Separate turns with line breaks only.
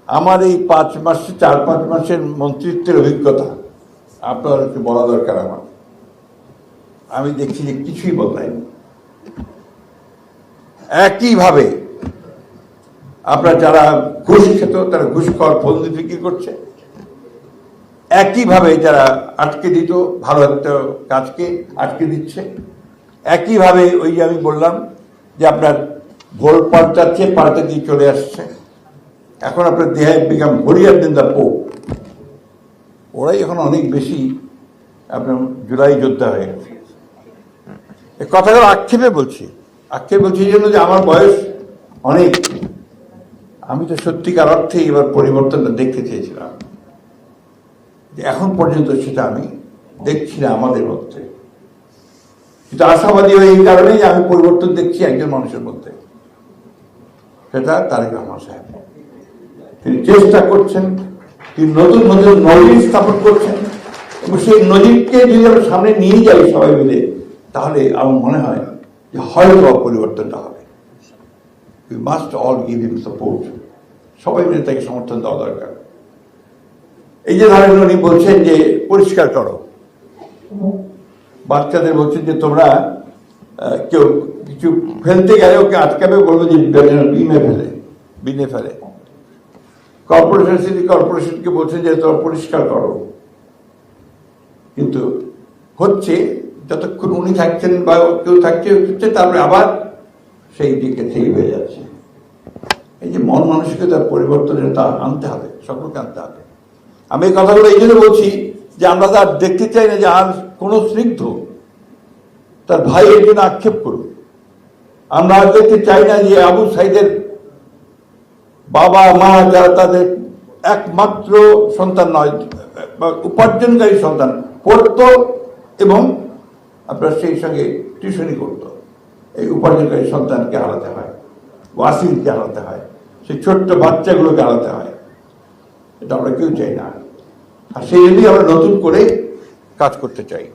আমার এই 5 মাস 4-5 মাসের মন্ত্রিত্বের অভিজ্ঞতা আপনাদেরকে বলা দরকার। আমি দেখছি যে কিছুই বদলায়নি। একইভাবে আপনার যারা ঘুষ খেত তারা ঘুষ খাওয়ার ফন্দি বিক্রি করছে, একইভাবে যারা আটকে দিত ভালো একটা কাজকে আটকে দিচ্ছে, একইভাবে ওই যে আমি বললাম যে আপনার ভোট পাল্টাতে দিয়ে চলে আসছে। এখন আপনার they have become holier than the Pope. ওরাই এখন অনেক বেশি আপনার জুলাই যোদ্ধা হয়ে গেছে। এই কথাগুলো আক্ষেপে বলছি এই জন্য যে আমার বয়স অনেক, আমি তো সত্যিকার অর্থে এবার পরিবর্তনটা দেখতে চেয়েছিলাম, এখন পর্যন্ত সেটা আমি দেখছি না আমাদের মধ্যে। কিন্তু আশাবাদী হয়ে এই কারণেই আমি পরিবর্তন দেখছি একজন মানুষের মধ্যে, সেটা তারেক রহমান সাহেব। তিনি চেষ্টা করছেন, তিনি নতুন নতুন নজির স্থাপন করছেন, এবং সেই নজিরকে যদি আমরা সামনে নিয়ে যাই সবাই মিলে, তাহলে আমার মনে হয় যে হয়তো পরিবর্তনটা হবে। We must all give him support. সবাই মিলে তাকে সমর্থন দেওয়া দরকার। এই যে ধরেন উনি বলছেন যে পরিষ্কার করো, বাচ্চাদের বলছেন যে তোমরা কেউ কিছু ফেলতে গেলে ওকে আটকাবে, বলবো যে বিনে ফেলে। কর্পোরেশন, সিটি কর্পোরেশনকে বলছেন যে তোমরা পরিষ্কার করো, কিন্তু হচ্ছে যতক্ষণ উনি থাকছেন বা কেউ থাকছে তারপরে আবার সেই দিকে থেকে হয়ে যাচ্ছে। এই যে মন মানসিকতার পরিবর্তনের তা আনতে হবে, সকলকে আনতে হবে। আমি এই কথাগুলো এই জন্য বলছি যে আমরা তার দেখতে চাই না যে আর কোনো স্নিগ্ধ তার ভাইয়ের জন্য আক্ষেপ করুক। আমরা আর দেখতে চাই না যে আবু সাইদের বাবা মা যারা তাদের একমাত্র সন্তান নয় বা উপার্জনকারী সন্তান, পড়তো এবং আপনার সেই সঙ্গে টিউশনি করত, এই উপার্জনকারী সন্তানকে হারাতে হয়, ওয়াসিমকে হারাতে হয়, সেই ছোট্ট বাচ্চাগুলোকে হারাতে হয়। এটা আমরা কেউ চাই না। আর সেই জন্যই আমরা নতুন করে কাজ করতে চাই।